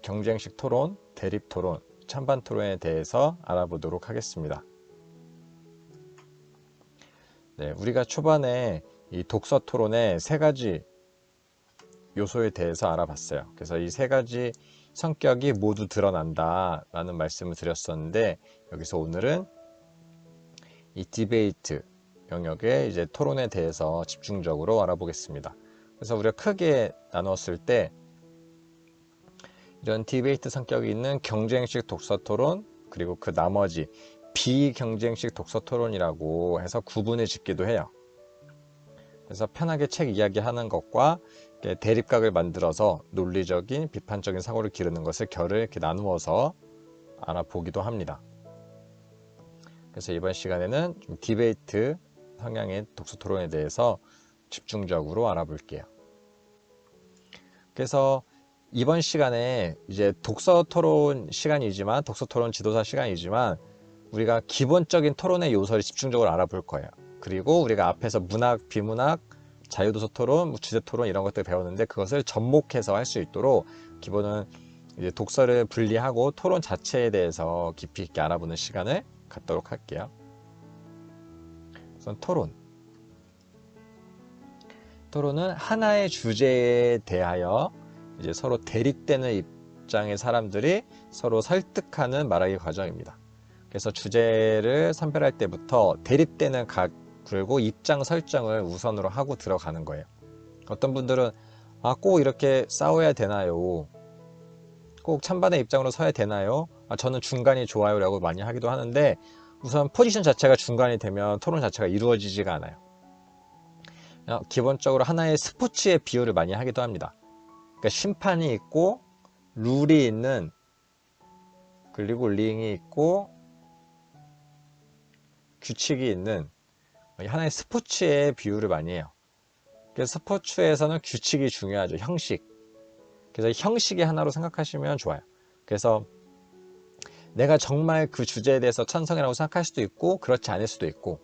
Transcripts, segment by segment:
경쟁식 토론, 대립 토론, 찬반 토론에 대해서 알아보도록 하겠습니다. 네, 우리가 초반에 이 독서 토론의 세 가지 요소에 대해서 알아봤어요. 그래서 이 세 가지 성격이 모두 드러난다 라는 말씀을 드렸었는데, 여기서 오늘은 이 디베이트 영역의 이제 토론에 대해서 집중적으로 알아보겠습니다. 그래서 우리가 크게 나눴을 때 이런 디베이트 성격이 있는 경쟁식 독서 토론, 그리고 그 나머지 비경쟁식 독서 토론이라고 해서 구분을 짓기도 해요. 그래서 편하게 책 이야기하는 것과 대립각을 만들어서 논리적인 비판적인 사고를 기르는 것을 결을 이렇게 나누어서 알아보기도 합니다. 그래서 이번 시간에는 좀 디베이트 성향의 독서 토론에 대해서 집중적으로 알아볼게요. 그래서 이번 시간에 이제 독서 토론 시간이지만, 독서 토론 지도사 시간이지만, 우리가 기본적인 토론의 요소를 집중적으로 알아볼 거예요. 그리고 우리가 앞에서 문학, 비문학, 자유도서 토론, 주제 토론 이런 것들 배웠는데, 그것을 접목해서 할 수 있도록 기본은 이제 독서를 분리하고 토론 자체에 대해서 깊이 있게 알아보는 시간을 갖도록 할게요. 우선 토론은 하나의 주제에 대하여 이제 서로 대립되는 입장의 사람들이 서로 설득하는 말하기 과정입니다. 그래서 주제를 선별할 때부터 대립되는 각, 그리고 입장 설정을 우선으로 하고 들어가는 거예요. 어떤 분들은 꼭 이렇게 싸워야 되나요? 꼭 찬반의 입장으로 서야 되나요? 저는 중간이 좋아요 라고 많이 하기도 하는데, 우선 포지션 자체가 중간이 되면 토론 자체가 이루어지지가 않아요. 기본적으로 하나의 스포츠의 비유를 많이 하기도 합니다. 그러니까 심판이 있고 룰이 있는, 그리고 링이 있고 규칙이 있는 하나의 스포츠의 비유를 많이 해요. 그래서 스포츠에서는 규칙이 중요하죠. 형식. 그래서 형식의 하나로 생각하시면 좋아요. 그래서 내가 정말 그 주제에 대해서 찬성이라고 생각할 수도 있고, 그렇지 않을 수도 있고,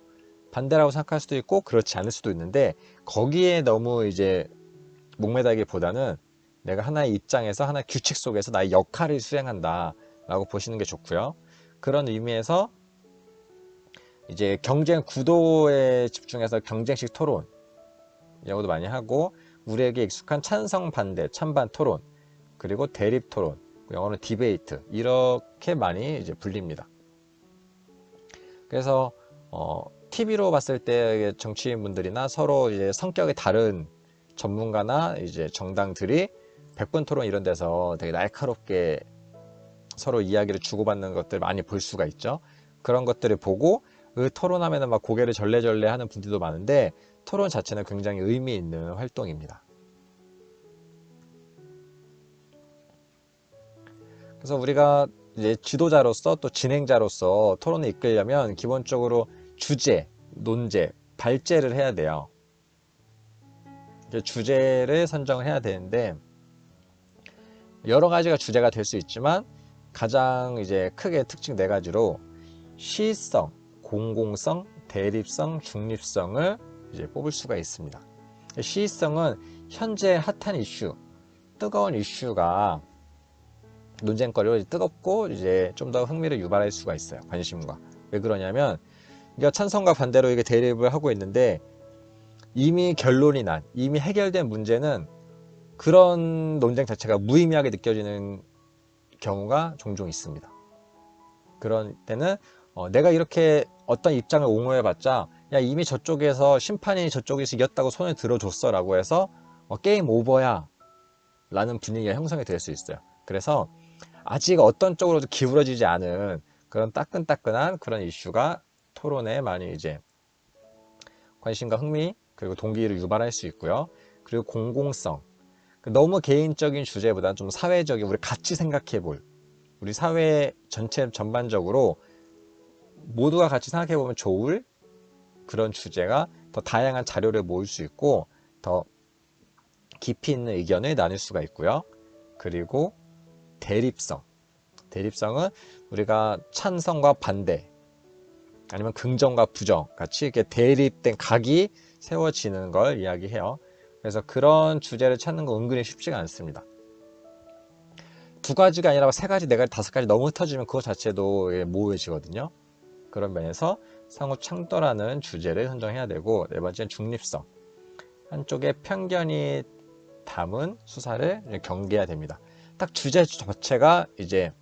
반대라고 생각할 수도 있고, 그렇지 않을 수도 있는데, 거기에 너무 이제 목매다기보다는 내가 하나의 입장에서 하나의 규칙 속에서 나의 역할을 수행한다 라고 보시는 게 좋고요. 그런 의미에서 이제 경쟁 구도에 집중해서 경쟁식 토론 이라고도 많이 하고, 우리에게 익숙한 찬성 반대, 찬반 토론, 그리고 대립 토론, 영어로는 디베이트, 이렇게 많이 이제 불립니다. 그래서 TV로 봤을 때 정치인분들이나 서로 이제 성격이 다른 전문가나 이제 정당들이 백분 토론 이런 데서 되게 날카롭게 서로 이야기를 주고받는 것들 많이 볼 수가 있죠. 그런 것들을 보고 토론하면은 막 고개를 절레절레 하는 분들도 많은데, 토론 자체는 굉장히 의미 있는 활동입니다. 그래서 우리가 이제 지도자로서 또 진행자로서 토론을 이끌려면 기본적으로 주제, 논제, 발제를 해야 돼요. 주제를 선정을 해야 되는데, 여러 가지가 주제가 될 수 있지만 가장 이제 크게 특징 네 가지로 시의성, 공공성, 대립성, 중립성을 이제 뽑을 수가 있습니다. 시의성은 현재 핫한 이슈, 뜨거운 이슈가 논쟁거리로 뜨겁고 이제 좀 더 흥미를 유발할 수가 있어요. 관심과. 왜 그러냐면, 그러니까 찬성과 반대로 이게 대립을 하고 있는데, 이미 결론이 난, 이미 해결된 문제는 그런 논쟁 자체가 무의미하게 느껴지는 경우가 종종 있습니다. 그런 때는 내가 이렇게 어떤 입장을 옹호해봤자, 야, 이미 저쪽에서 심판이 저쪽에서 이겼다고 손을 들어줬어 라고 해서 게임 오버야 라는 분위기가 형성이 될 수 있어요. 그래서 아직 어떤 쪽으로도 기울어지지 않은 그런 따끈따끈한 그런 이슈가 토론에 많이 이제 관심과 흥미, 그리고 동기를 유발할 수 있고요. 그리고 공공성, 너무 개인적인 주제보다는 좀 사회적인, 우리 같이 생각해 볼, 우리 사회 전체 전반적으로 모두가 같이 생각해 보면 좋을 그런 주제가 더 다양한 자료를 모을 수 있고, 더 깊이 있는 의견을 나눌 수가 있고요. 그리고 대립성은 우리가 찬성과 반대, 아니면 긍정과 부정 같이 이렇게 대립된 각이 세워지는 걸 이야기해요. 그래서 그런 주제를 찾는 거 은근히 쉽지가 않습니다. 두 가지가 아니라 세 가지, 네 가지, 다섯 가지 너무 흩어지면 그것 자체도 모호해지거든요. 그런 면에서 상호 창더라는 주제를 선정해야 되고, 네 번째는 중립성. 한쪽에 편견이 담은 수사를 경계해야 됩니다. 딱 주제 자체가 이제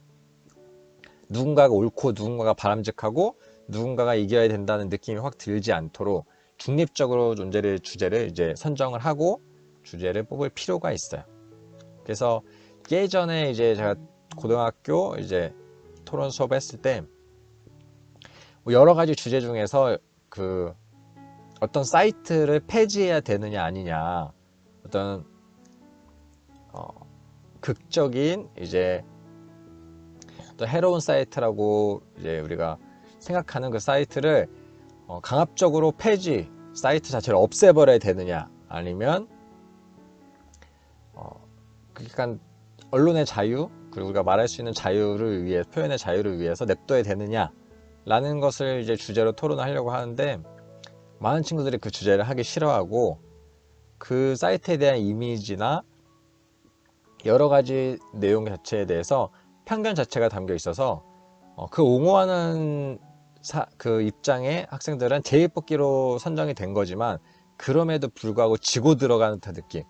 누군가가 옳고 누군가가 바람직하고 누군가가 이겨야 된다는 느낌이 확 들지 않도록 중립적으로 주제를 이제 선정을 하고 주제를 뽑을 필요가 있어요. 그래서 예전에 이제 제가 고등학교 이제 토론 수업 했을 때 여러 가지 주제 중에서 그 어떤 사이트를 폐지해야 되느냐 아니냐, 어떤 극적인 이제 또 해로운 사이트라고 이제 우리가 생각하는 그 사이트를 강압적으로 폐지, 사이트 자체를 없애버려야 되느냐, 아니면 그러니까 언론의 자유, 그리고 우리가 말할 수 있는 자유를 위해, 표현의 자유를 위해서 냅둬야 되느냐 라는 것을 이제 주제로 토론하려고 하는데, 많은 친구들이 그 주제를 하기 싫어하고 그 사이트에 대한 이미지나 여러 가지 내용 자체에 대해서 편견 자체가 담겨 있어서 그 옹호하는 그 입장의 학생들은 제일 뽑기로 선정이 된 거지만, 그럼에도 불구하고 지고 들어가는 듯한 느낌,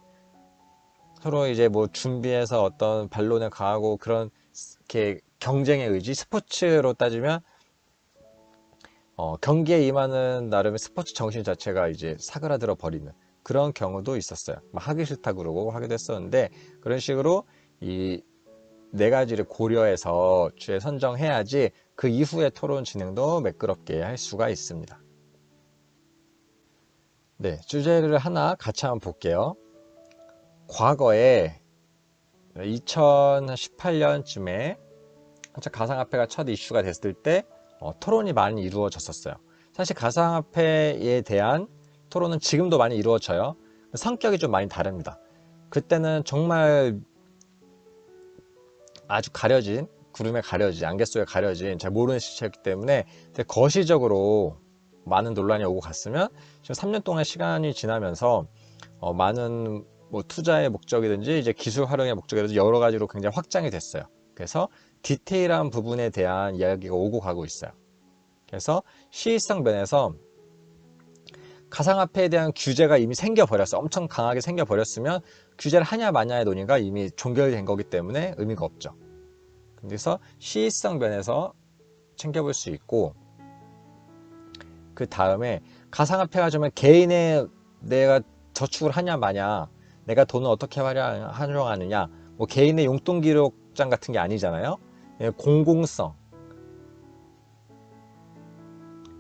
서로 이제 뭐 준비해서 어떤 반론을 가하고 그런 이렇게 경쟁의 의지, 스포츠로 따지면 경기에 임하는 나름의 스포츠 정신 자체가 이제 사그라들어 버리는 그런 경우도 있었어요. 하기 싫다 그러고 하기도 했었는데, 그런 식으로 이 네 가지를 고려해서 주제 선정해야지 그 이후의 토론 진행도 매끄럽게 할 수가 있습니다. 네, 주제를 하나 같이 한번 볼게요. 과거에 2018년쯤에 한참 가상화폐가 첫 이슈가 됐을 때 토론이 많이 이루어졌었어요. 사실 가상화폐에 대한 토론은 지금도 많이 이루어져요. 성격이 좀 많이 다릅니다. 그때는 정말 아주 가려진, 구름에 가려진, 안개 속에 가려진 잘 모르는 시체였기 때문에 되게 거시적으로 많은 논란이 오고 갔으면, 지금 3년 동안 시간이 지나면서 많은 뭐 투자의 목적이든지 이제 기술 활용의 목적이든지 여러 가지로 굉장히 확장이 됐어요. 그래서 디테일한 부분에 대한 이야기가 오고 가고 있어요. 그래서 시의성 면에서 가상화폐에 대한 규제가 이미 생겨버렸어요. 엄청 강하게 생겨버렸으면 규제를 하냐 마냐의 논의가 이미 종결된 거기 때문에 의미가 없죠. 그래서 시의성 면에서 챙겨볼 수 있고, 그 다음에 가상화폐가 좀 개인의 내가 저축을 하냐 마냐, 내가 돈을 어떻게 활용하느냐, 뭐 개인의 용돈 기록장 같은 게 아니잖아요. 공공성,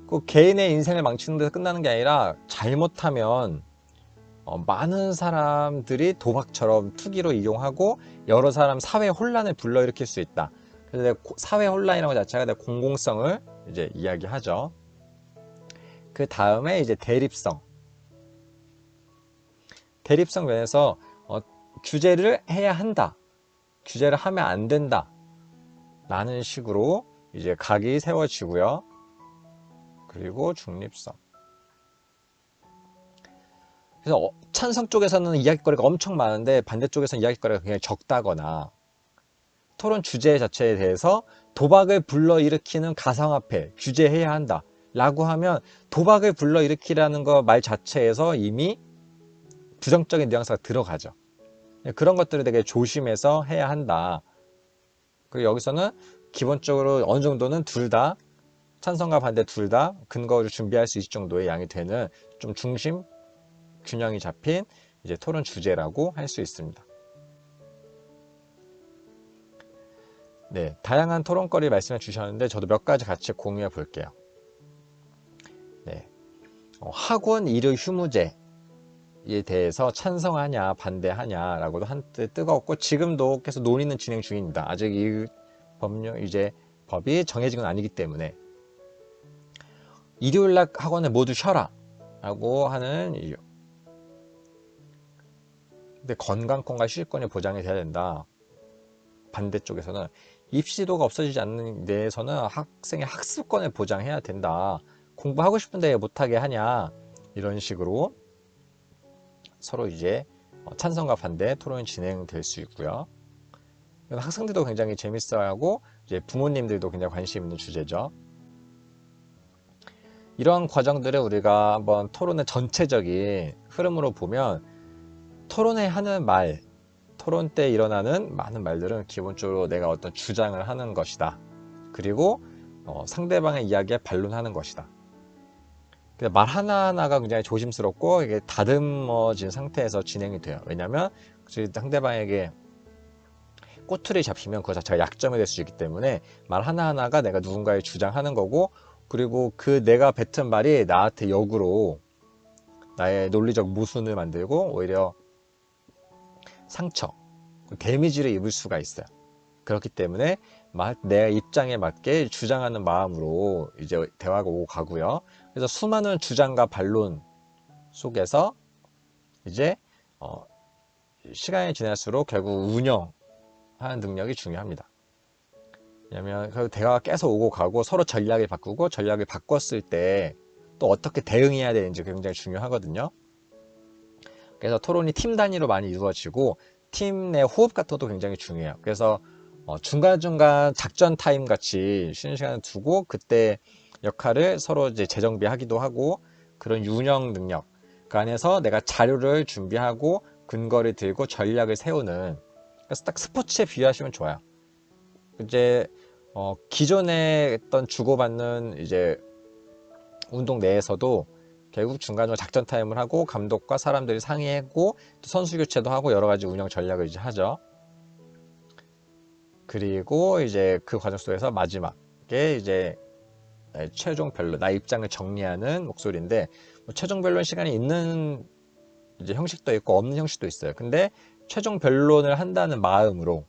그 개인의 인생을 망치는 데서 끝나는 게 아니라 잘못하면 많은 사람들이 도박처럼 투기로 이용하고 여러 사람 사회 혼란을 불러일으킬 수 있다. 그래서 사회 혼란이라는 것 자체가 공공성을 이제 이야기하죠. 그 다음에 이제 대립성. 대립성 면에서 규제를 해야 한다, 규제를 하면 안 된다 라는 식으로 이제 각이 세워지고요. 그리고 중립성. 그래서 찬성 쪽에서는 이야기거리가 엄청 많은데 반대쪽에서는 이야기거리가 굉장히 적다거나, 토론 주제 자체에 대해서 도박을 불러일으키는 가상화폐 규제해야 한다 라고 하면, 도박을 불러일으키라는 거 말 자체에서 이미 부정적인 뉘앙스가 들어가죠. 그런 것들을 되게 조심해서 해야 한다. 그리고 여기서는 기본적으로 어느 정도는 둘 다, 찬성과 반대 둘 다 근거를 준비할 수 있을 정도의 양이 되는 좀 중심 균형이 잡힌 이제 토론 주제라고 할 수 있습니다. 네, 다양한 토론거리 말씀해 주셨는데 저도 몇 가지 같이 공유해 볼게요. 네, 학원 일요 휴무제에 대해서 찬성하냐 반대하냐 라고도 한때 뜨거웠고, 지금도 계속 논의는 진행 중입니다. 아직 이 법이 정해진 건 아니기 때문에. 일요일날 학원을 모두 쉬어라 라고 하는 이유. 근데 건강권과 휴식권이 보장이 돼야 된다. 반대쪽에서는 입시도가 없어지지 않는 데에서는 학생의 학습권을 보장해야 된다. 공부하고 싶은데 못하게 하냐, 이런 식으로 서로 이제 찬성과 반대 토론이 진행될 수 있고요. 학생들도 굉장히 재밌어하고 이제 부모님들도 굉장히 관심 있는 주제죠. 이런 과정들을 우리가 한번 토론의 전체적인 흐름으로 보면 토론회 하는 말, 토론 때 일어나는 많은 말들은 기본적으로 내가 어떤 주장을 하는 것이다. 그리고 상대방의 이야기에 반론하는 것이다. 말 하나하나가 굉장히 조심스럽고 이게 다듬어진 상태에서 진행이 돼요. 왜냐하면 상대방에게 꼬투리 잡히면 그거 자체가 약점이 될 수 있기 때문에 말 하나하나가 내가 누군가의 주장하는 거고, 그리고 그 내가 뱉은 말이 나한테 역으로 나의 논리적 모순을 만들고 오히려 상처, 데미지를 입을 수가 있어요. 그렇기 때문에 내 입장에 맞게 주장하는 마음으로 이제 대화가 오고 가고요. 그래서 수많은 주장과 반론 속에서 이제 시간이 지날수록 결국 운영하는 능력이 중요합니다. 왜냐하면 그 대화가 계속 오고 가고 서로 전략을 바꾸고, 전략을 바꿨을 때 또 어떻게 대응해야 되는지 굉장히 중요하거든요. 그래서 토론이 팀 단위로 많이 이루어지고 팀 내 호흡 같은 것도 굉장히 중요해요. 그래서 중간중간 작전 타임 같이 쉬는 시간을 두고 그때 역할을 서로 이제 재정비하기도 하고, 그런 운영 능력, 그 안에서 내가 자료를 준비하고 근거를 들고 전략을 세우는, 그래서 딱 스포츠에 비유하시면 좋아요. 이제 기존에 했던 주고받는 이제 운동 내에서도 결국 중간중간 작전 타임을 하고 감독과 사람들이 상의하고 또 선수 교체도 하고 여러 가지 운영 전략을 이제 하죠. 그리고 이제 그 과정 속에서 마지막에 이제 최종 변론, 나의 입장을 정리하는 목소리인데, 최종 변론 시간이 있는 이제 형식도 있고 없는 형식도 있어요. 근데 최종 변론을 한다는 마음으로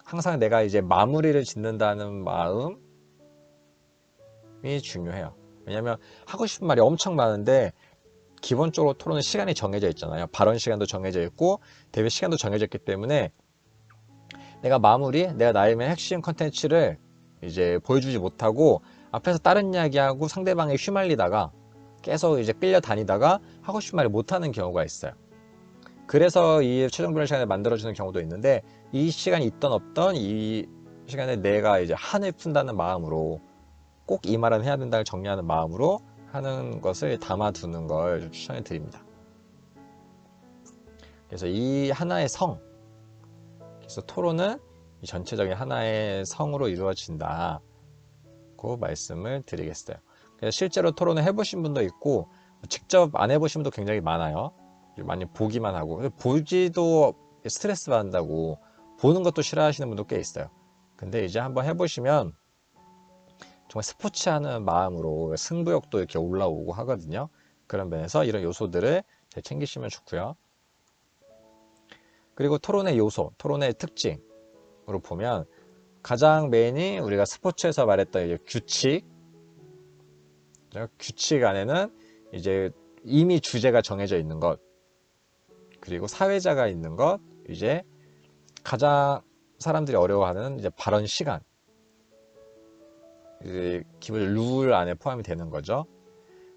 항상 내가 이제 마무리를 짓는다는 마음이 중요해요. 왜냐면 하고 싶은 말이 엄청 많은데 기본적으로 토론은 시간이 정해져 있잖아요. 발언 시간도 정해져 있고 대회 시간도 정해져 있기 때문에 내가 나의 핵심 컨텐츠를 이제 보여주지 못하고 앞에서 다른 이야기하고 상대방에 휘말리다가 계속 이제 끌려다니다가 하고 싶은 말을 못하는 경우가 있어요. 그래서 이 최종 변론 시간을 만들어주는 경우도 있는데, 이 시간이 있던 없던 이 시간에 내가 이제 한을 푼다는 마음으로 꼭 이 말은 해야 된다를 정리하는 마음으로 하는 것을 담아두는 걸 좀 추천해 드립니다. 그래서 이 하나의 그래서 토론은 이 전체적인 하나의 성으로 이루어진다고 말씀을 드리겠어요. 그래서 실제로 토론을 해보신 분도 있고 직접 안 해보신 분도 굉장히 많아요. 많이 보기만 하고, 보지도 스트레스 받는다고 보는 것도 싫어하시는 분도 꽤 있어요. 근데 이제 한번 해보시면 정말 스포츠하는 마음으로 승부욕도 이렇게 올라오고 하거든요. 그런 면에서 이런 요소들을 잘 챙기시면 좋고요. 그리고 토론의 요소, 토론의 특징으로 보면 가장 메인이 우리가 스포츠에서 말했던 이제 규칙 안에는 이제 이미 주제가 정해져 있는 것, 그리고 사회자가 있는 것, 이제 가장 사람들이 어려워하는 이제 발언 시간, 이제 기본 룰 안에 포함이 되는 거죠.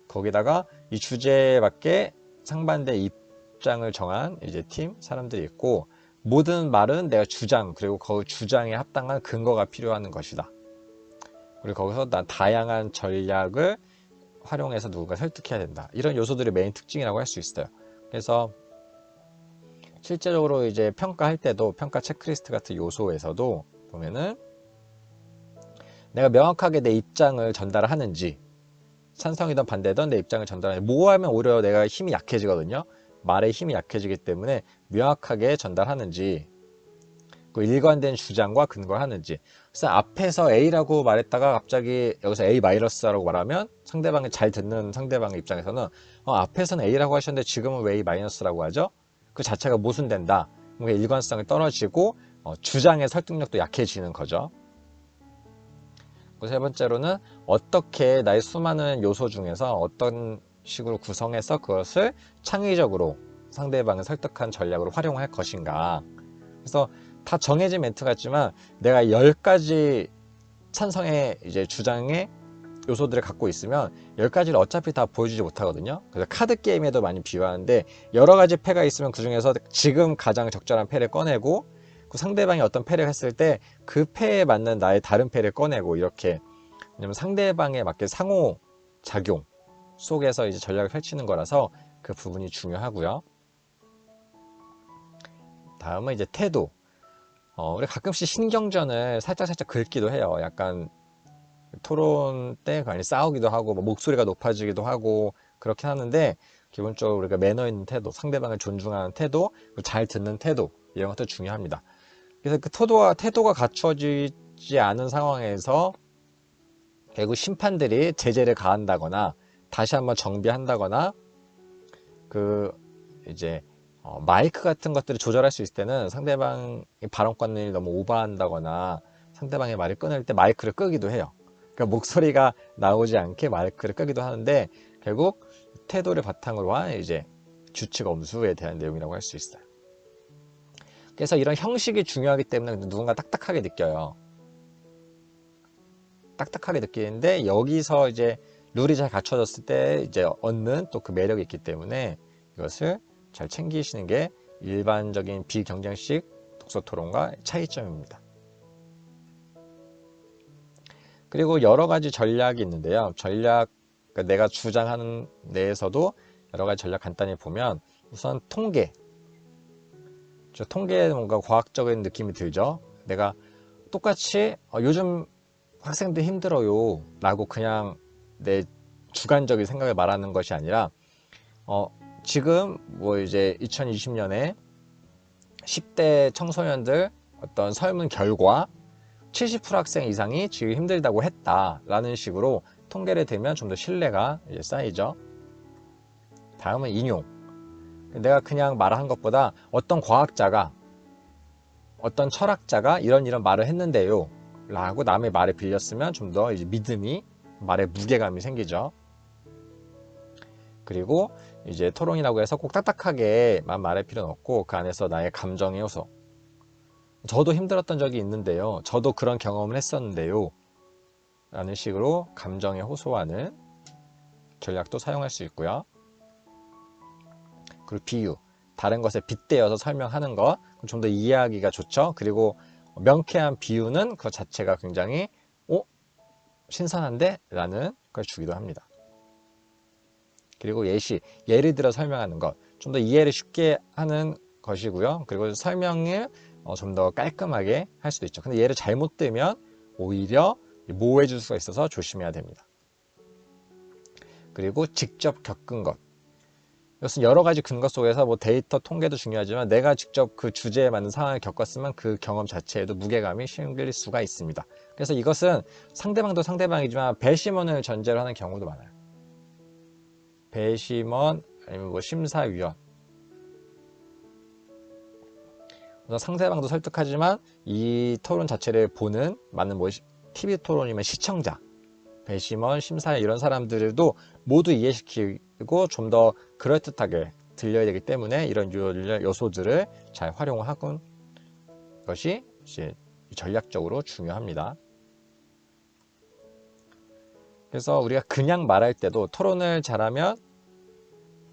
거기다가 이 주제에 맞게 상반된 입장을 정한 이제 팀 사람들이 있고, 모든 말은 내가 주장, 그리고 그 주장에 합당한 근거가 필요한 것이다. 그리고 거기서 난 다양한 전략을 활용해서 누군가 설득해야 된다. 이런 요소들이 메인 특징이라고 할 수 있어요. 그래서 실제적으로 이제 평가할 때도 평가 체크리스트 같은 요소에서도 보면은 내가 명확하게 내 입장을 전달하는지, 찬성이든 반대든 내 입장을 전달하는지, 뭐 하면 오히려 내가 힘이 약해지거든요. 말에 힘이 약해지기 때문에 명확하게 전달하는지, 그 일관된 주장과 근거를 하는지. 그래서 앞에서 A라고 말했다가 갑자기 여기서 A-라고 말하면 상대방이 잘 듣는 상대방의 입장에서는 앞에서는 A라고 하셨는데 지금은 왜 A-라고 하죠? 그 자체가 모순된다. 그러니까 일관성이 떨어지고 주장의 설득력도 약해지는 거죠. 세 번째로는 어떻게 나의 수많은 요소 중에서 어떤 식으로 구성해서 그것을 창의적으로 상대방을 설득한 전략으로 활용할 것인가. 그래서 다 정해진 멘트 같지만 내가 10가지 찬성의 이제 주장의 요소들을 갖고 있으면 10가지를 어차피 다 보여주지 못하거든요. 그래서 카드 게임에도 많이 비유하는데, 여러 가지 패가 있으면 그 중에서 지금 가장 적절한 패를 꺼내고 그 상대방이 어떤 패를 했을 때 그 패에 맞는 나의 다른 패를 꺼내고 이렇게, 왜냐면 상대방에 맞게 상호작용 속에서 이제 전략을 펼치는 거라서 그 부분이 중요하고요. 다음은 이제 태도. 우리 가끔씩 신경전을 살짝 긁기도 해요. 약간 토론 때 많이 싸우기도 하고 뭐 목소리가 높아지기도 하고 그렇게 하는데, 기본적으로 우리가 매너 있는 태도, 상대방을 존중하는 태도, 잘 듣는 태도, 이런 것도 중요합니다. 그래서 그 태도가 갖춰지지 않은 상황에서 결국 심판들이 제재를 가한다거나 다시 한번 정비한다거나, 그 이제 마이크 같은 것들을 조절할 수 있을 때는 상대방이 발언권을 너무 오버한다거나 상대방의 말을 끊을 때 마이크를 끄기도 해요. 그러니까 목소리가 나오지 않게 마이크를 끄기도 하는데, 결국 태도를 바탕으로 한 이제 규칙 엄수에 대한 내용이라고 할 수 있어요. 그래서 이런 형식이 중요하기 때문에 누군가 딱딱하게 느껴요. 딱딱하게 느끼는데, 여기서 이제 룰이 잘 갖춰졌을 때 이제 얻는 또 그 매력이 있기 때문에 이것을 잘 챙기시는 게 일반적인 비경쟁식 독서 토론과 차이점입니다. 그리고 여러 가지 전략이 있는데요. 그러니까 내가 주장하는 내에서도 여러 가지 전략 간단히 보면, 우선 통계에 뭔가 과학적인 느낌이 들죠. 내가 똑같이 요즘 학생들 힘들어요 라고 그냥 내 주관적인 생각을 말하는 것이 아니라, 지금 뭐 이제 2020년에 10대 청소년들 어떤 설문 결과 70% 학생 이상이 지금 힘들다고 했다라는 식으로 통계를 대면 좀 더 신뢰가 이제 쌓이죠. 다음은 인용. 내가 그냥 말한 것보다 어떤 과학자가, 어떤 철학자가 이런 말을 했는데요 라고 남의 말을 빌렸으면 좀 더 이제 믿음이, 말에 무게감이 생기죠. 그리고 이제 토론이라고 해서 꼭 딱딱하게만 말할 필요는 없고, 그 안에서 나의 감정의 요소, 저도 힘들었던 적이 있는데요, 저도 그런 경험을 했었는데요 라는 식으로 감정에 호소하는 전략도 사용할 수 있고요. 그리고 비유, 다른 것에 빗대어서 설명하는 것, 좀 더 이해하기가 좋죠. 그리고 명쾌한 비유는 그 자체가 굉장히 신선한데? 라는 걸 주기도 합니다. 그리고 예를 들어 설명하는 것, 좀 더 이해를 쉽게 하는 것이고요. 그리고 설명을 좀 더 깔끔하게 할 수도 있죠. 근데 예를 잘못 들면 오히려 모호해 줄 수가 있어서 조심해야 됩니다. 그리고 직접 겪은 것, 이것은 여러 가지 근거 속에서 뭐 데이터 통계도 중요하지만, 내가 직접 그 주제에 맞는 상황을 겪었으면 그 경험 자체에도 무게감이 실릴 수가 있습니다. 그래서 이것은 상대방도 상대방이지만 배심원을 전제로 하는 경우도 많아요. 배심원 아니면 뭐 심사위원, 그래서 상대방도 설득하지만 이 토론 자체를 보는 많은 뭐 TV 토론이면 시청자, 배심원, 심사위원 이런 사람들도 모두 이해시키고 좀 더 그럴듯하게 들려야 되기 때문에 이런 요소들을 잘 활용하는 것이 이제 전략적으로 중요합니다. 그래서 우리가 그냥 말할 때도 토론을 잘하면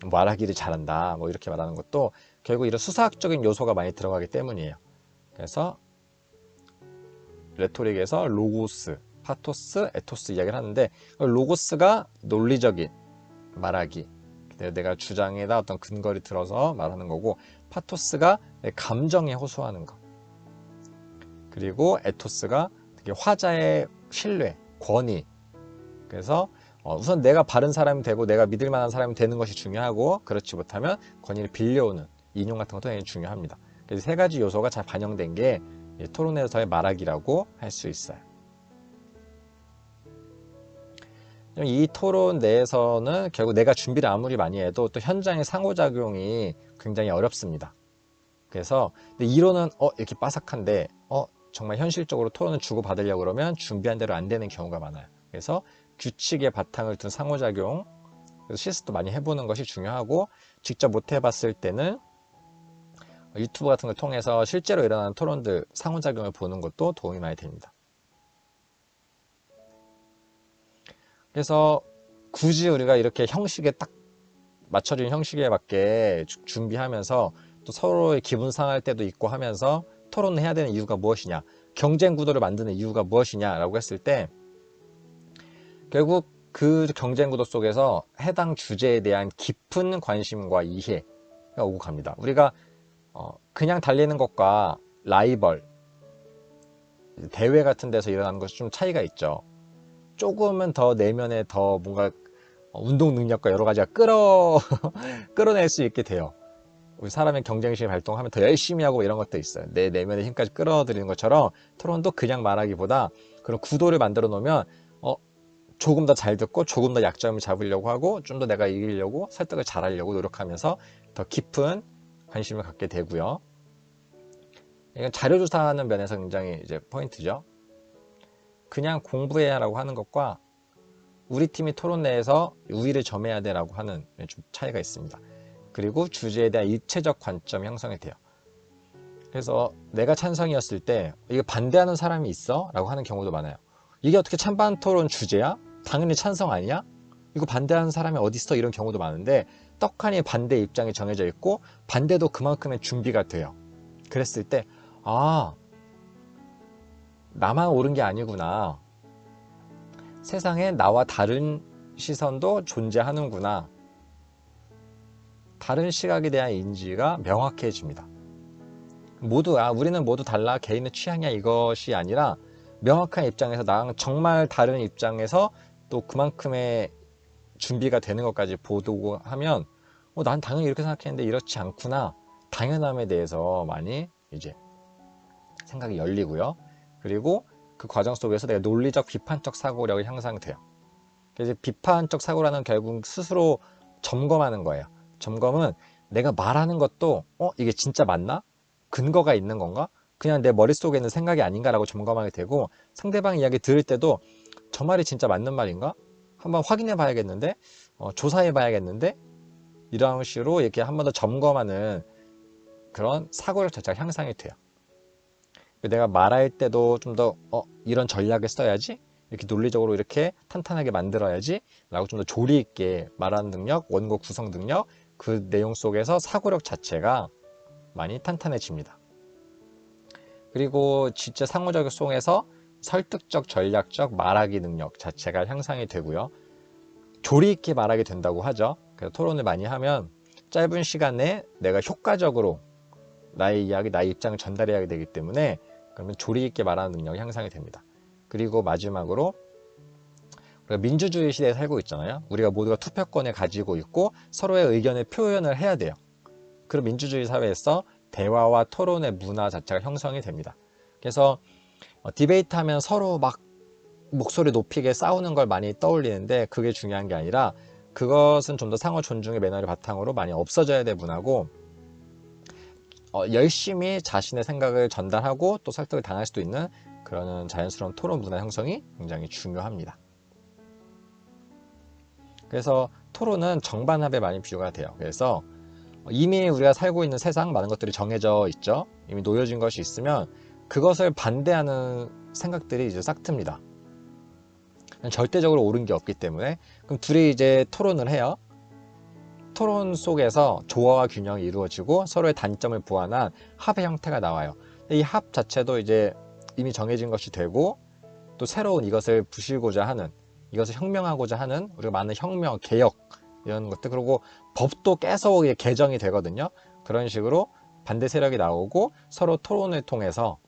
말하기를 잘한다 뭐 이렇게 말하는 것도 결국 이런 수사학적인 요소가 많이 들어가기 때문이에요. 그래서 레토릭에서 로고스, 파토스, 에토스 이야기를 하는데, 로고스가 논리적인 말하기, 내가 주장에다 어떤 근거를 들어서 말하는 거고, 파토스가 내 감정에 호소하는 것, 그리고 에토스가 되게 화자의 신뢰, 권위. 그래서 우선 내가 바른 사람이 되고 내가 믿을 만한 사람이 되는 것이 중요하고, 그렇지 못하면 권위를 빌려오는 인용 같은 것도 굉장히 중요합니다. 그래서 세 가지 요소가 잘 반영된 게 토론에서의 말하기라고 할 수 있어요. 이 토론 내에서는 결국 내가 준비를 아무리 많이 해도 또 현장의 상호작용이 굉장히 어렵습니다. 그래서 이론은 이렇게 빠삭한데 정말 현실적으로 토론을 주고받으려고 그러면 준비한 대로 안 되는 경우가 많아요. 그래서 규칙의 바탕을 둔 상호작용, 그래서 실습도 많이 해보는 것이 중요하고, 직접 못 해봤을 때는 유튜브 같은 걸 통해서 실제로 일어나는 토론들 상호작용을 보는 것도 도움이 많이 됩니다. 그래서 굳이 우리가 이렇게 형식에 딱 맞춰진 형식에 맞게 준비하면서 또 서로의 기분 상할 때도 있고 하면서 토론을 해야 되는 이유가 무엇이냐, 경쟁 구도를 만드는 이유가 무엇이냐라고 했을 때 결국 그 경쟁 구도 속에서 해당 주제에 대한 깊은 관심과 이해가 오고 갑니다. 우리가 그냥 달리는 것과 라이벌, 대회 같은 데서 일어나는 것이 좀 차이가 있죠. 조금은 더 내면에 더 뭔가 운동 능력과 여러 가지가 끌어낼 수 있게 돼요. 우리 사람의 경쟁심 발동하면 더 열심히 하고 이런 것도 있어요. 내 내면의 힘까지 끌어들이는 것처럼 토론도 그냥 말하기보다 그런 구도를 만들어 놓으면 조금 더 잘 듣고 조금 더 약점을 잡으려고 하고 좀 더 내가 이기려고 설득을 잘하려고 노력하면서 더 깊은 관심을 갖게 되고요. 이건 자료조사하는 면에서 굉장히 이제 포인트죠. 그냥 공부해야 라고 하는 것과 우리 팀이 토론 내에서 우위를 점해야 되라고 하는 좀 차이가 있습니다. 그리고 주제에 대한 입체적 관점이 형성이 돼요. 그래서 내가 찬성이었을 때 이거 반대하는 사람이 있어? 라고 하는 경우도 많아요. 이게 어떻게 찬반 토론 주제야? 당연히 찬성 아니야? 이거 반대하는 사람이 어디 있어? 이런 경우도 많은데 떡하니 반대 입장이 정해져 있고 반대도 그만큼의 준비가 돼요. 그랬을 때 나만 옳은 게 아니구나. 세상에 나와 다른 시선도 존재하는구나. 다른 시각에 대한 인지가 명확해집니다. 우리는 모두 달라, 개인의 취향이야, 이것이 아니라 명확한 입장에서 나랑 정말 다른 입장에서 또 그만큼의 준비가 되는 것까지 보고 하면 난 당연히 이렇게 생각했는데 이렇지 않구나. 당연함에 대해서 많이 이제 생각이 열리고요. 그리고 그 과정 속에서 내가 논리적 비판적 사고력이 향상돼요. 그래서 비판적 사고라는 결국 스스로 점검하는 거예요. 점검은 내가 말하는 것도 이게 진짜 맞나? 근거가 있는 건가? 그냥 내 머릿속에 있는 생각이 아닌가라고 점검하게 되고 상대방 이야기 들을 때도 저 말이 진짜 맞는 말인가? 한번 확인해 봐야겠는데? 조사해 봐야겠는데? 이런 식으로 이렇게 한 번 더 점검하는 그런 사고력 자체가 향상이 돼요. 내가 말할 때도 좀 더 이런 전략을 써야지, 이렇게 논리적으로 이렇게 탄탄하게 만들어야지 라고 좀 더 조리 있게 말하는 능력, 원고 구성 능력, 그 내용 속에서 사고력 자체가 많이 탄탄해집니다. 그리고 진짜 상호작용에서 설득적, 전략적 말하기 능력 자체가 향상이 되고요. 조리 있게 말하게 된다고 하죠. 그래서 토론을 많이 하면 짧은 시간에 내가 효과적으로 나의 이야기, 나의 입장을 전달해야 되기 때문에 그러면 조리 있게 말하는 능력이 향상이 됩니다. 그리고 마지막으로 우리가 민주주의 시대에 살고 있잖아요. 우리가 모두가 투표권을 가지고 있고 서로의 의견을 표현을 해야 돼요. 그런 민주주의 사회에서 대화와 토론의 문화 자체가 형성이 됩니다. 그래서 디베이트 하면 서로 막 목소리 높이게 싸우는 걸 많이 떠올리는데 그게 중요한 게 아니라 그것은 좀 더 상호 존중의 매너를 바탕으로 많이 없어져야 될 문화고, 열심히 자신의 생각을 전달하고 또 설득을 당할 수도 있는 그런 자연스러운 토론 문화 형성이 굉장히 중요합니다. 그래서 토론은 정반합에 많이 비유가 돼요. 그래서 이미 우리가 살고 있는 세상 많은 것들이 정해져 있죠. 이미 놓여진 것이 있으면 그것을 반대하는 생각들이 이제 싹틉니다. 절대적으로 옳은 게 없기 때문에 그럼 둘이 이제 토론을 해요. 토론 속에서 조화와 균형이 이루어지고 서로의 단점을 보완한 합의 형태가 나와요. 이 합 자체도 이제 이미 정해진 것이 되고 또 새로운 이것을 부수고자 하는, 이것을 혁명하고자 하는 우리가 많은 혁명, 개혁 이런 것들, 그리고 법도 계속 개정이 되거든요. 그런 식으로 반대 세력이 나오고 서로 토론을 통해서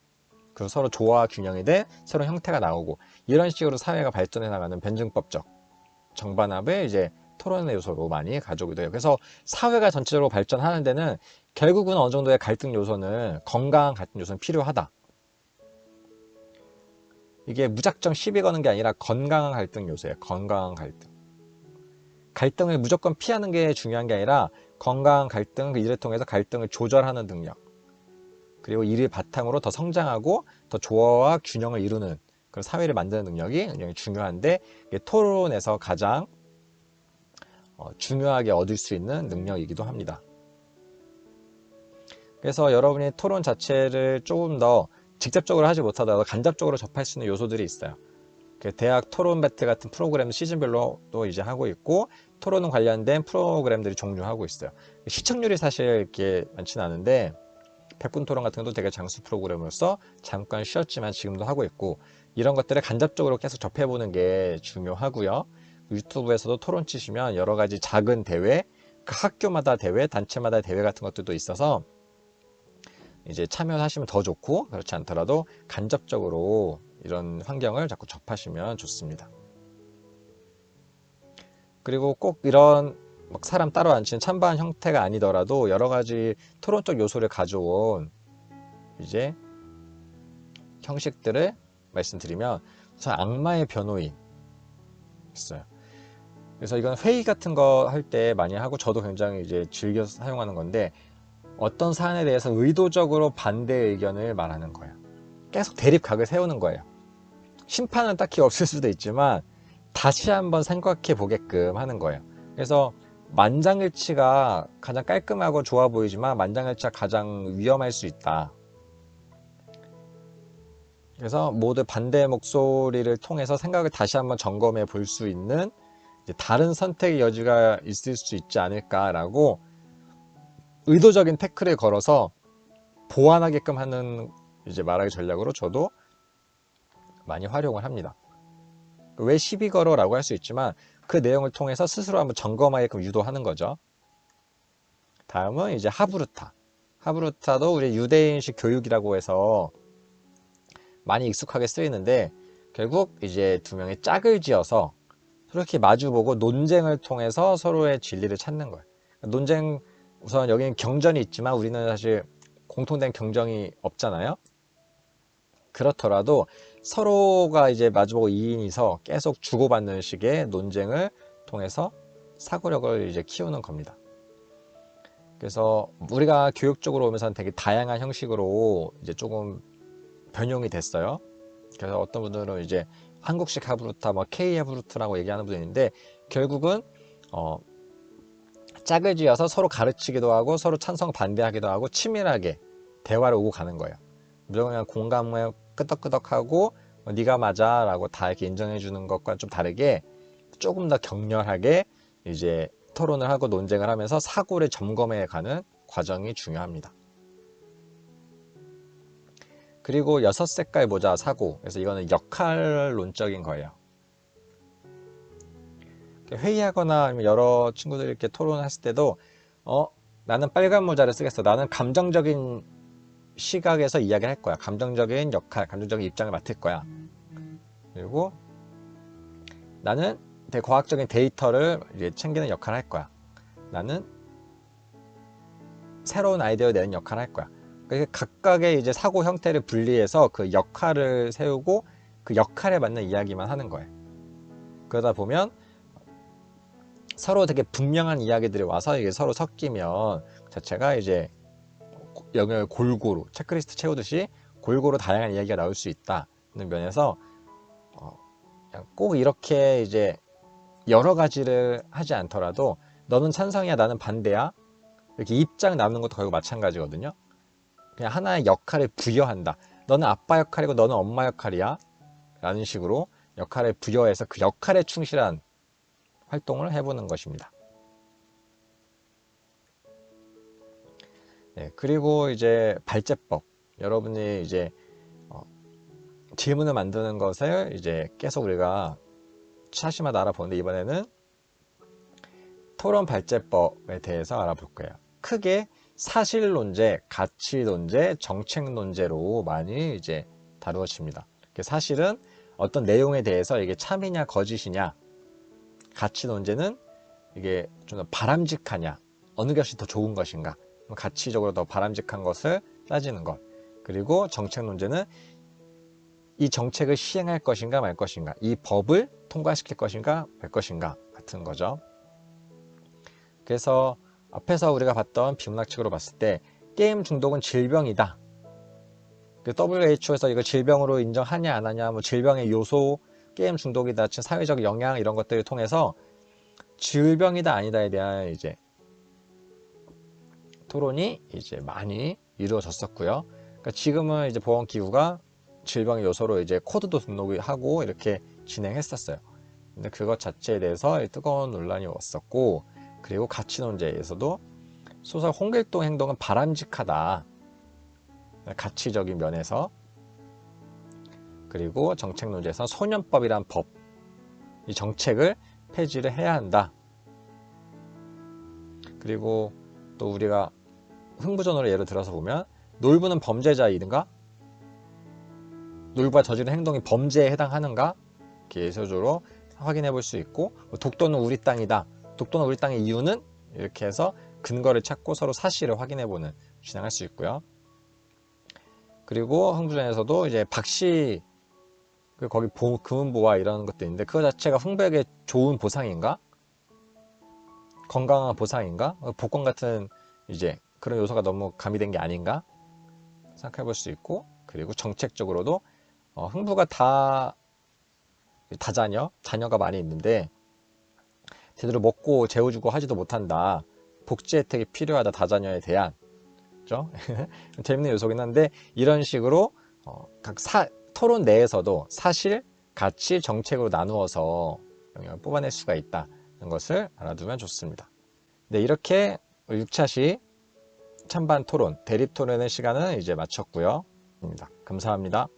그 서로 조화와 균형이 된 새로운 형태가 나오고 이런 식으로 사회가 발전해 나가는 변증법적 정반합을 이제 토론의 요소로 많이 가져오게 돼요. 그래서 사회가 전체적으로 발전하는 데는 결국은 어느 정도의 갈등 요소는, 건강한 갈등 요소는 필요하다. 이게 무작정 시비 거는 게 아니라 건강한 갈등 요소예요. 건강한 갈등. 갈등을 무조건 피하는 게 중요한 게 아니라 건강한 갈등, 그 일을 통해서 갈등을 조절하는 능력, 그리고 이를 바탕으로 더 성장하고 더 조화와 균형을 이루는 그런 사회를 만드는 능력이 굉장히 중요한데, 이게 토론에서 가장 중요하게 얻을 수 있는 능력이기도 합니다. 그래서 여러분이 토론 자체를 조금 더 직접적으로 하지 못하더라도 간접적으로 접할 수 있는 요소들이 있어요. 대학 토론 배틀 같은 프로그램 시즌별로 또 이제 하고 있고, 토론 관련된 프로그램들이 종류하고 있어요. 시청률이 사실 이렇게 많지는 않은데 백분 토론 같은 것도 되게 장수 프로그램으로서 잠깐 쉬었지만 지금도 하고 있고, 이런 것들을 간접적으로 계속 접해보는 게 중요하고요. 유튜브에서도 토론 치시면 여러 가지 작은 대회, 그 학교마다 대회, 단체마다 대회 같은 것들도 있어서 이제 참여하시면 더 좋고, 그렇지 않더라도 간접적으로 이런 환경을 자꾸 접하시면 좋습니다. 그리고 꼭 이런 막 사람 따로 앉히는 찬반 형태가 아니더라도 여러 가지 토론적 요소를 가져온 이제 형식들을 말씀드리면, 우선 악마의 변호인 있어요. 그래서 이건 회의 같은 거 할 때 많이 하고 저도 굉장히 이제 즐겨 사용하는 건데, 어떤 사안에 대해서 의도적으로 반대 의견을 말하는 거예요. 계속 대립각을 세우는 거예요. 심판은 딱히 없을 수도 있지만 다시 한번 생각해 보게끔 하는 거예요. 그래서 만장일치가 가장 깔끔하고 좋아 보이지만 만장일치가 가장 위험할 수 있다. 그래서 모두 반대 목소리를 통해서 생각을 다시 한번 점검해 볼 수 있는 다른 선택의 여지가 있을 수 있지 않을까라고 의도적인 태클을 걸어서 보완하게끔 하는 이제 말하기 전략으로 저도 많이 활용을 합니다. 왜 시비 걸어라고 할 수 있지만 그 내용을 통해서 스스로 한번 점검하게끔 유도하는 거죠. 다음은 이제 하브루타. 하브루타도 우리 유대인식 교육이라고 해서 많이 익숙하게 쓰이는데, 결국 이제 두 명이 짝을 지어서 그렇게 마주보고 논쟁을 통해서 서로의 진리를 찾는 거예요. 논쟁, 우선 여기는 경전이 있지만 우리는 사실 공통된 경전이 없잖아요. 그렇더라도 서로가 이제 마주보고 2인이서 계속 주고받는 식의 논쟁을 통해서 사고력을 이제 키우는 겁니다. 그래서 우리가 교육적으로 오면서는 되게 다양한 형식으로 이제 조금 변형이 됐어요. 그래서 어떤 분들은 이제 한국식 하브루타, 뭐 K 하브루트라고 얘기하는 분이 있는데, 결국은 짝을 지어서 서로 가르치기도 하고 서로 찬성 반대하기도 하고 치밀하게 대화를 오고 가는 거예요. 무조건 그냥 공감을 끄덕끄덕하고 네가 맞아 라고 다 이렇게 인정해 주는 것과 좀 다르게 조금 더 격렬하게 이제 토론을 하고 논쟁을 하면서 사고를 점검해 가는 과정이 중요합니다. 그리고 6색깔 모자 사고. 그래서 이거는 역할론적인 거예요. 회의하거나 아니면 여러 친구들이 이렇게 토론했을 때도 나는 빨간 모자를 쓰겠어. 나는 감정적인 시각에서 이야기를 할 거야. 감정적인 역할, 감정적인 입장을 맡을 거야. 그리고 나는 되게 과학적인 데이터를 이제 챙기는 역할을 할 거야. 나는 새로운 아이디어를 내는 역할을 할 거야. 그러니까 각각의 이제 사고 형태를 분리해서 그 역할을 세우고 그 역할에 맞는 이야기만 하는 거예요. 그러다 보면 서로 되게 분명한 이야기들이 와서 이게 서로 섞이면 자체가 이제 영역을 골고루 체크리스트 채우듯이 골고루 다양한 이야기가 나올 수 있다는 면에서 그냥 꼭 이렇게 이제 여러 가지를 하지 않더라도 너는 찬성이야 나는 반대야 이렇게 입장 나누는 것도 결국 마찬가지거든요. 그냥 하나의 역할을 부여한다. 너는 아빠 역할이고 너는 엄마 역할이야 라는 식으로 역할을 부여해서 그 역할에 충실한 활동을 해보는 것입니다. 네, 그리고 이제 발제법. 여러분이 이제 질문을 만드는 것을 이제 계속 우리가 차시마다 알아보는데, 이번에는 토론 발제법에 대해서 알아볼 거예요. 크게 사실 논제, 가치 논제, 정책 논제로 많이 이제 다루어집니다. 사실은 어떤 내용에 대해서 이게 참이냐 거짓이냐, 가치 논제는 이게 좀 더 바람직하냐, 어느 것이 더 좋은 것인가, 가치적으로 더 바람직한 것을 따지는 것. 그리고 정책 논제는 이 정책을 시행할 것인가 말 것인가, 이 법을 통과시킬 것인가 말 것인가 같은 거죠. 그래서 앞에서 우리가 봤던 비문학적으로 봤을 때 게임 중독은 질병이다. WHO에서 이거 질병으로 인정하냐 안 하냐, 뭐 질병의 요소, 게임 중독이다, 사회적 영향 이런 것들을 통해서 질병이다 아니다에 대한 이제 토론이 이제 많이 이루어졌었고요. 그러니까 지금은 이제 보건기구가 질병의 요소로 이제 코드도 등록하고 이렇게 진행했었어요. 근데 그것 자체에 대해서 뜨거운 논란이 왔었고, 그리고 가치 논제에서도 소설 홍길동 행동은 바람직하다. 가치적인 면에서. 그리고 정책 논제에서 소년법이란 법, 이 정책을 폐지를 해야 한다. 그리고 또 우리가 흥부전으로 예를 들어서 보면 놀부는 범죄자이든가 놀부가 저지른 행동이 범죄에 해당하는가 이렇게 예서적으로 확인해 볼 수 있고, 독도는 우리 땅이다. 독도는 우리 땅의 이유는 이렇게 해서 근거를 찾고 서로 사실을 확인해 보는 진행할 수 있고요. 그리고 흥부전에서도 이제 박씨 거기 금은보화 이런 것도 있는데 그거 자체가 흥부에게 좋은 보상인가? 건강한 보상인가? 복권 같은 이제 그런 요소가 너무 가미된 게 아닌가 생각해 볼 수 있고, 그리고 정책적으로도 흥부가 자녀가 많이 있는데 제대로 먹고 재워주고 하지도 못한다. 복지 혜택이 필요하다. 다자녀에 대한. 그죠? 재밌는 요소긴 한데 이런 식으로 각 토론 내에서도 사실, 가치, 정책으로 나누어서 영역을 뽑아낼 수가 있다는 것을 알아두면 좋습니다. 네, 이렇게 6차시 찬반 토론, 대립 토론의 시간은 이제 마쳤고요. 감사합니다.